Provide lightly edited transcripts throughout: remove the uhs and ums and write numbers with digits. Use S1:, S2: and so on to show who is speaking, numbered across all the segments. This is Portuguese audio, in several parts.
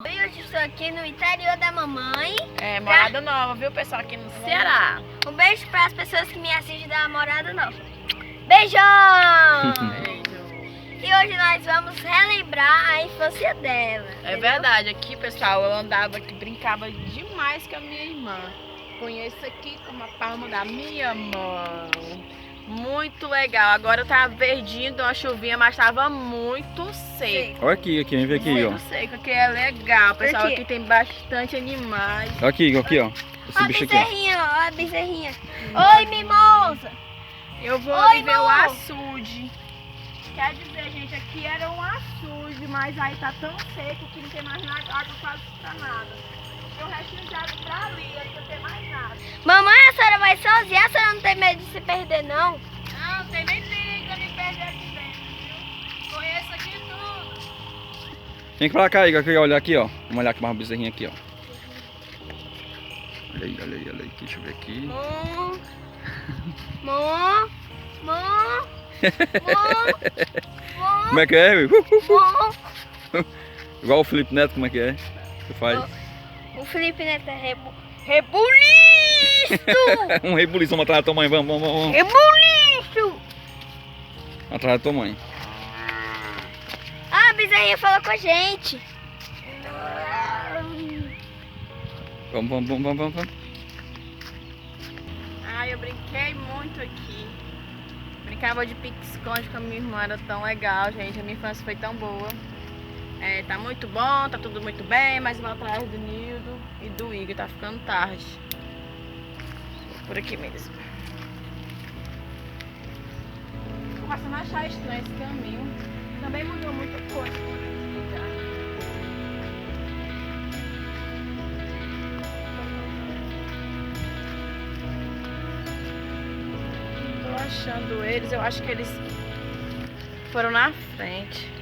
S1: Hoje eu estou aqui no interior da mamãe.
S2: Morada Nova, viu, pessoal? Aqui no Ceará.
S1: Um beijo para as pessoas que me assistem da Morada Nova. Beijão!
S2: Beijo.
S1: E hoje nós vamos relembrar a infância dela.
S2: É verdade, aqui, pessoal, eu andava aqui, brincava demais com a minha irmã. Conheço aqui como a palma da minha mão. Muito legal. Agora tá verdinho, deu uma chuvinha, mas tava muito seco.
S3: Olha aqui, vem ver aqui, ó.
S2: Muito seco, aqui é legal, pessoal.
S1: Aqui.
S2: Aqui tem bastante animais.
S3: Aqui, ó. Esse
S1: Ó a
S3: bicho aqui, ó.
S1: bezerrinha, ó a bezerrinha. Oi, mimosa!
S2: Eu vou
S1: Oi,
S2: ver o
S1: Mô.
S2: açude. Quer dizer, gente, aqui era um açude, mas aí tá tão seco que não tem mais nada, água quase pra nada. Tem um restinho de água pra ali, aí não tem mais nada.
S1: Mamãe, a senhora vai sozinha? A senhora não tem medo de se perder, não?
S2: Não, tem nem perigo de me perder aqui dentro, viu? Conheço aqui tudo.
S3: Vem pra cá, Igor, olha aqui, ó. Vamos olhar aqui mais uma bezerrinha aqui, ó. Olha aí. Deixa eu ver aqui.
S1: Mô.
S3: Como é que é?
S1: Mô.
S3: Igual o Felipe Neto, como é que é? Que faz?
S1: O Felipe Neto é rebuliço!
S3: Um rebuliço, vamos atrás da tua mãe, vamos.
S1: Rebuliço!
S3: Atrás da tua mãe.
S1: Ah, a bezerrinha falou com a gente.
S3: Vamos.
S2: Ah, eu brinquei muito aqui. Brincava de pique-esconde com a minha irmã, era tão legal, gente. A minha infância foi tão boa. Tá muito bom, tá tudo muito bem, mas vou atrás do Nildo e do Igor, tá ficando tarde. Por aqui mesmo. Tô começando a achar estranho esse caminho. Também mudou muita coisa quando eu explicar. Tô achando eles, eu acho que eles foram na frente.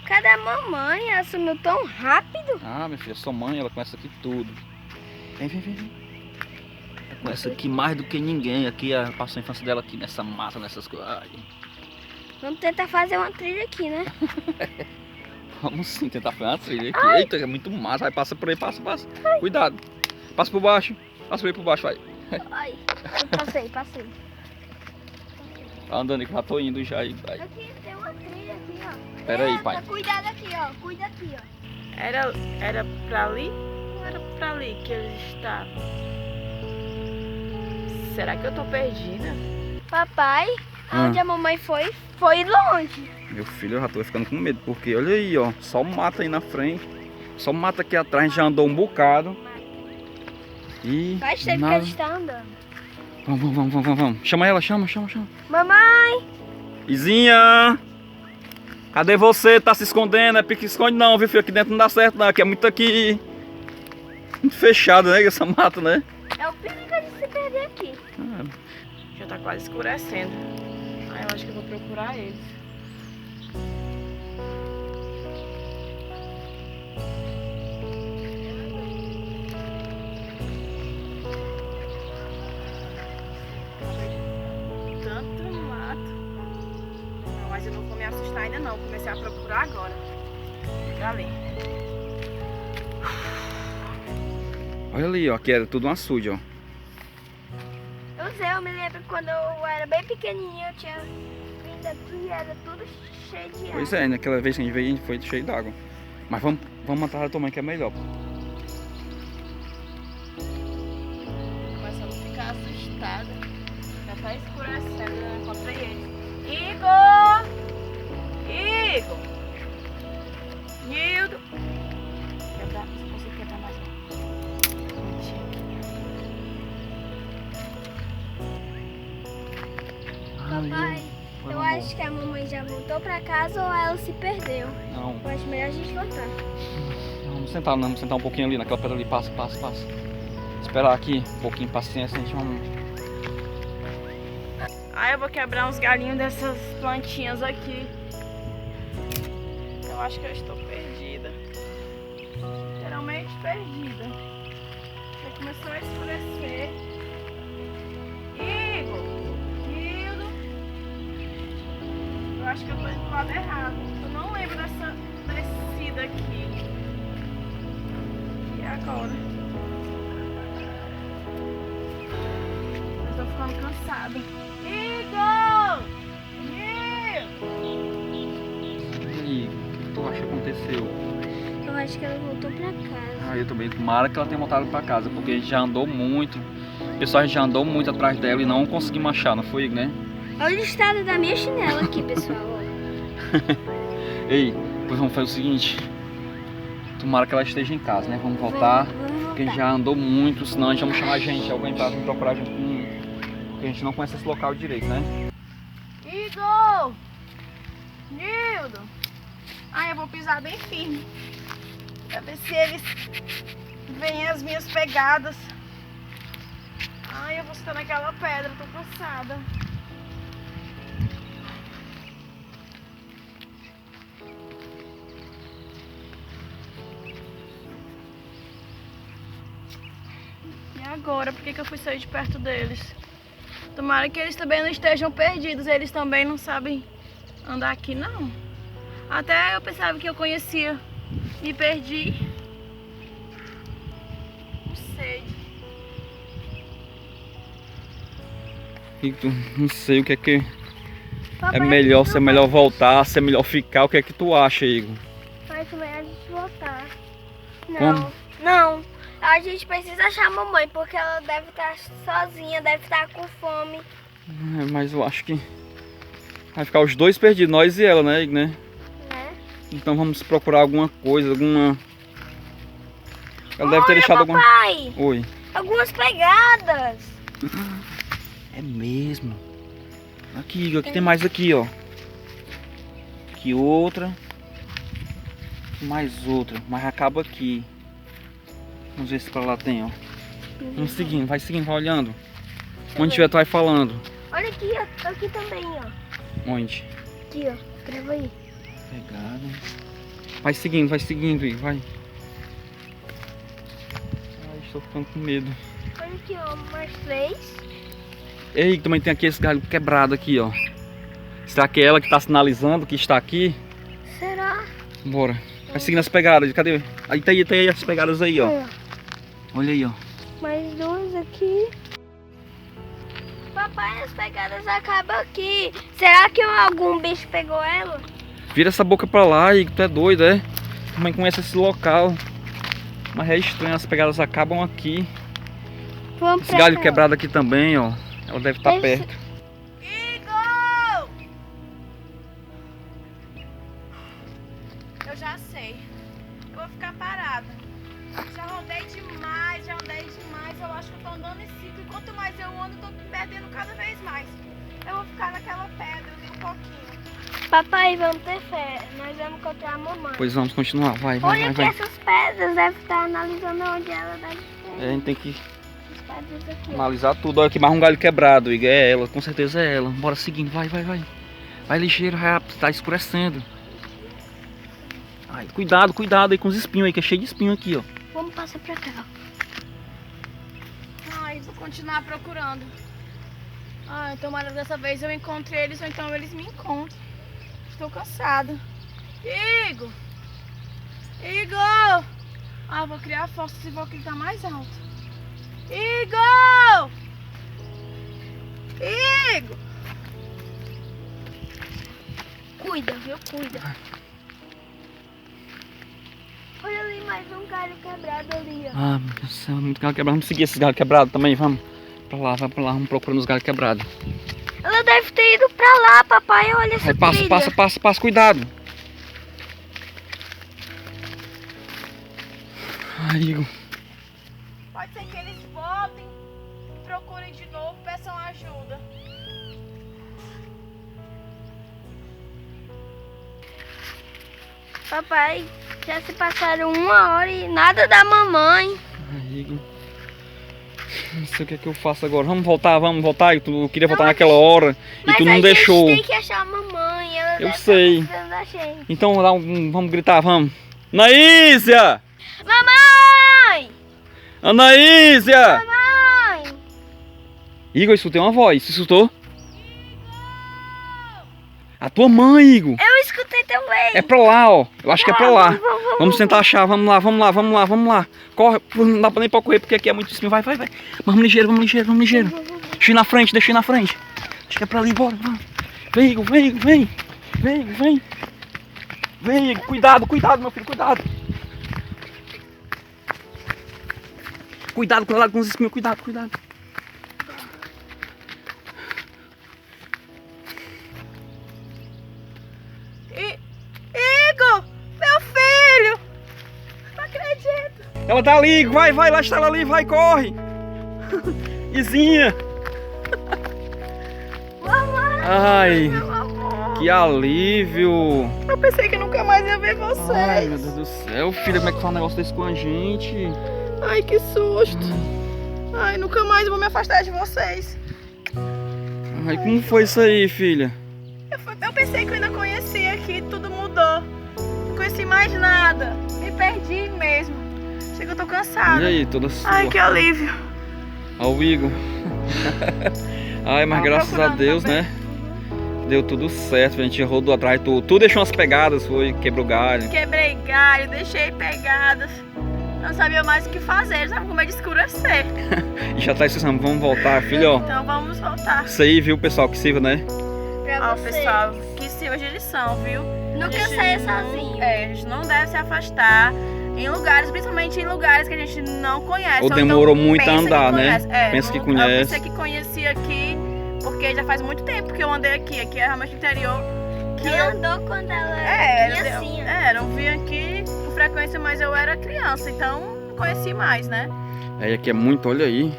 S1: Cadê a mamãe? Ela sumiu tão rápido.
S3: Ah, minha filha, sua mãe, ela conhece aqui tudo. Vem. Ela conhece aqui mais do que ninguém. Aqui, ela passou a infância dela aqui nessa mata, nessas coisas. Ai.
S1: Vamos tentar fazer uma trilha aqui, né?
S3: Vamos sim tentar fazer uma trilha aqui. Eita, é muito massa. Vai, passa por aí, passa. Cuidado. Passa por baixo. Passa por aí por baixo, vai.
S1: Ai, eu passei.
S3: Tá andando aí que eu já tô indo já aí. Vai.
S1: Aqui tem uma trilha aqui, ó.
S3: Pera aí, pai.
S1: Cuidado aqui, ó. Cuida aqui, ó.
S2: Era pra ali? Ou era pra ali que eles estavam? Será que eu tô perdida?
S1: Papai, aonde a mamãe foi longe.
S3: Meu filho, eu já tô ficando com medo. Porque olha aí, ó. Só mata aí na frente. Só mata aqui atrás. A gente já andou um bocado. E
S1: Faz tempo que
S3: nada.
S1: a gente tá andando.
S3: Vamos. Chama ela, chama.
S1: Mamãe!
S3: Izinha! Cadê você? Tá se escondendo? É pique-esconde não, viu, filho? Aqui dentro não dá certo não. Aqui é muito muito fechado, né? Essa mata, né?
S1: É o perigo de se perder aqui.
S2: Já tá quase escurecendo. Eu acho que eu vou procurar eles. Tanto mato. Não, mas eu não vou me assustar ainda não. Comecei a procurar agora. Fica ali.
S3: Olha ali, ó. Aqui era tudo um açude, ó.
S1: Eu me lembro quando eu era bem pequenininha, eu tinha vindo aqui e era tudo cheio de água.
S3: Pois é, naquela vez que a gente veio, a gente foi cheio d'água. Mas vamos atrás da tua mãe que é melhor.
S2: Começando a ficar assustada. Já tá escurecendo, eu encontrei ele. Igor! Nildo! Você quebrar mais um.
S1: Papai, eu acho que a mamãe já voltou pra casa ou ela se perdeu.
S3: Não,
S1: Eu acho melhor a gente voltar.
S3: vamos sentar um pouquinho ali, naquela pedra ali. Passa. Esperar aqui, um pouquinho, paciência, a gente vamos...
S2: Eu vou quebrar uns galhinhos dessas plantinhas aqui. Eu acho que eu estou perdida. Literalmente perdida. Já começou a escurecer. Igor! Nildo! Eu acho que eu tô indo pro lado errado. Eu não lembro dessa descida aqui. agora. Eu tô ficando cansada. Igor!
S3: E aí, o que tu acha que aconteceu?
S1: Eu acho que ela voltou pra casa.
S3: Ah, eu também. Tomara que ela tenha voltado pra casa, porque a gente já andou muito. O pessoal já andou muito atrás dela e não conseguimos achar, não foi, né?
S1: Olha o estado da minha chinela aqui, pessoal.
S3: Ei, pois vamos fazer o seguinte. Tomara que ela esteja em casa, né? Vamos voltar. Porque a gente já andou muito, senão a gente vai chamar alguém pra vir procurar junto com. Porque a gente não conhece esse local direito, né?
S2: Igor! Nildo! Ai, eu vou pisar bem firme. Pra ver se eles veem as minhas pegadas. Ai, eu vou estar naquela pedra, tô cansada. E agora? Por que eu fui sair de perto deles? Tomara que eles também não estejam perdidos. Eles também não sabem andar aqui, não. Até eu pensava que eu conhecia. Me perdi. Não sei.
S3: Igor, não sei o que é que
S1: Papai,
S3: é melhor, se é
S1: não
S3: melhor
S1: vai-
S3: voltar, se é melhor ficar. O que é que tu acha, Igor?
S1: Mas é melhor a gente voltar. Não,
S3: Como?
S1: não. A gente precisa achar a mamãe, porque ela deve estar sozinha, deve estar com fome.
S3: Mas eu acho que vai ficar os dois perdidos, nós e ela, né, Igor, né?
S1: Né?
S3: Então vamos procurar alguma coisa, alguma... Ela deve ter
S1: Olha,
S3: deixado alguma...
S1: papai,
S3: Oi.
S1: algumas pegadas.
S3: É mesmo. Aqui, Igor, aqui tem mais aqui, ó. Aqui outra. Aqui mais outra, mas acaba aqui. Vamos ver se pra lá tem, ó. Vamos seguindo, vai olhando. Onde tiver, tu vai falando.
S1: Olha aqui, ó. Aqui também, ó.
S3: Onde?
S1: Aqui, ó. Grava aí.
S3: Pegada. Vai seguindo, Igor, vai. Ai, estou ficando com medo.
S1: Olha aqui, ó. Mais 3.
S3: Ei, também tem aqui esse galho quebrado aqui, ó. Será que é ela que tá sinalizando que está aqui?
S1: Será?
S3: Bora. Vai seguindo as pegadas. Cadê? Aí tá aí as pegadas aí, ó.
S1: É.
S3: Olha aí, ó.
S1: Mais 2 aqui. Papai, as pegadas acabam aqui. Será que algum bicho pegou ela?
S3: Vira essa boca pra lá, Igor. Tu é doido, é? Também conhece esse local. Mas é estranho, as pegadas acabam aqui.
S1: Vamos
S3: Esse
S1: pra
S3: galho
S1: cá.
S3: quebrado aqui também, ó. Ela deve estar
S1: Deve
S3: perto.
S2: Igor! Eu já sei. Eu vou ficar parada. Já rodei demais, Eu acho que eu tô andando em ciclo. E quanto mais eu ando, eu tô me perdendo cada vez mais. Eu vou ficar naquela pedra ali um pouquinho.
S1: Papai, vamos ter fé. Nós vamos encontrar a mamãe.
S3: Pois vamos continuar. Vai.
S1: Olha aqui essas pedras. Deve estar analisando onde ela deve ter.
S3: É, a gente tem que
S1: As pedras aqui. ó.
S3: analisar tudo. Olha aqui, mais um galho quebrado, Igor. É ela, com certeza é ela. Bora seguindo, vai. Vai ligeiro, rápido, tá escurecendo. Ai, cuidado aí com os espinhos aí, que é cheio de espinho aqui, ó.
S1: Vamos passar pra cá. ó.
S2: Ai, vou continuar procurando. Ai, tomara dessa vez eu encontre eles ou então eles me encontrem. Estou cansada. Igor! Igor! Ah, vou criar força se vou gritar mais alto. Igor! Igor!
S1: Cuida, viu? Cuida. Olha ali mais um galho quebrado ali, ó.
S3: Ah, meu Deus do céu, muito galho quebrado. Vamos seguir esses galhos quebrados também, vamos. Vai pra lá, vamos procurando os galhos quebrados.
S1: Ela deve ter ido pra lá, papai. Olha essa
S3: Vai,
S1: trilha.
S3: passa, cuidado. Ai, Igor.
S2: Pode ser que eles voltem, procurem de novo, peçam ajuda.
S1: Papai, já se passaram 1 hora e nada da mamãe.
S3: Ai, Igor. Não sei o que é que eu faço agora. Vamos voltar. Eu queria voltar
S1: Não,
S3: naquela hora e
S1: Mas
S3: tu
S1: a
S3: não
S1: gente
S3: deixou.
S1: tem que achar a mamãe. Ela
S3: Eu
S1: deve
S3: sei.
S1: estar precisando da gente.
S3: Então vamos gritar, vamos. Anaísia!
S1: Mamãe!
S3: Anaísia!
S1: Mamãe!
S3: Igor, eu escutei uma voz. Você escutou? A tua mãe, Igor.
S1: Eu escutei também.
S3: É pra lá, ó. Eu acho que é pra lá.
S1: Vamos.
S3: Vamos tentar achar. Vamos lá, vamos lá, vamos lá, vamos lá. Corre. Não dá nem pra correr porque aqui é muito em cima. Vai, vai, vai. Mas vamos ligeiro, vamos ligeiro, vamos ligeiro. Deixa eu ir na frente, deixa eu ir na frente. Acho que é pra ali, bora. Vem, Igor, vem, Igor, vem. Vem, Igor, vem. Vem, Igor. Cuidado, cuidado, meu filho, cuidado. Cuidado com os espinhos, cuidado, cuidado.
S2: Igor, meu filho! Não acredito.
S3: Ela tá ali, Igor. Vai, vai, lá está ela ali, vai, corre. Izinha. Ai, que alívio.
S2: Eu pensei que nunca mais ia ver vocês.
S3: Ai, meu Deus do céu, filha, como é que faz um negócio desse com a gente?
S2: Ai, que susto. Ai, nunca mais vou me afastar de vocês.
S3: Ai, como foi isso aí, filha?
S2: Eu pensei que eu ainda conhecia aqui, tudo mudou. Não conheci mais nada. Me perdi mesmo. Chega, eu tô cansada.
S3: E aí, toda sua?
S2: Ai, que alívio.
S3: Ao Igor. Ai, mas
S2: Tava
S3: graças a
S2: procurando
S3: Deus,
S2: também.
S3: né? Deu tudo certo, a gente rodou atrás de tudo. Tu deixou umas pegadas, foi, quebrou galho.
S2: Quebrei galho, deixei pegadas. Não sabia mais o que fazer, sabe como é de escurecer.
S3: E já tá esquecendo, vamos voltar, filho, ó.
S2: Então vamos voltar.
S3: Isso aí, viu, pessoal, que sirva, né?
S1: Pra
S2: Ó,
S1: vocês.
S2: pessoal, que sirva de lição, viu?
S1: Nunca
S2: A gente
S1: saia
S2: não-
S1: sozinho.
S2: É, a gente não deve se afastar em lugares, principalmente em lugares que a gente não conhece.
S3: Ou
S2: então
S3: demorou muito a
S2: pensa que
S3: andar, né?
S2: conhece. É,
S3: Pensa que
S2: Eu
S3: conhece.
S2: pensei que conhecia aqui, porque já faz muito tempo que eu andei aqui. Aqui é realmente interior. Que
S1: Ela
S2: eu,
S1: andou quando ela
S2: é,
S1: criancinha.
S2: não vim aqui com frequência, mas eu era criança, então conheci mais, né?
S3: É, aqui é muito, olha aí.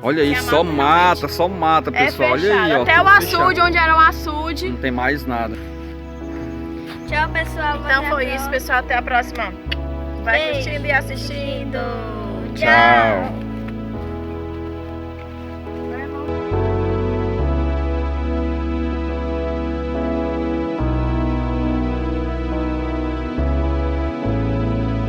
S3: Olha aí,
S2: Aqui é
S3: só mata, pessoal.
S2: É
S3: Olha
S2: fechado.
S3: aí, ó.
S2: Até
S3: tudo
S2: o açude,
S3: fechado.
S2: onde era o açude.
S3: Não tem mais nada.
S1: Tchau, pessoal.
S2: Então
S1: até a
S2: foi isso,
S1: próxima.
S2: pessoal. Até a próxima. Vai
S1: Beijo.
S2: curtindo e assistindo.
S3: Tchau.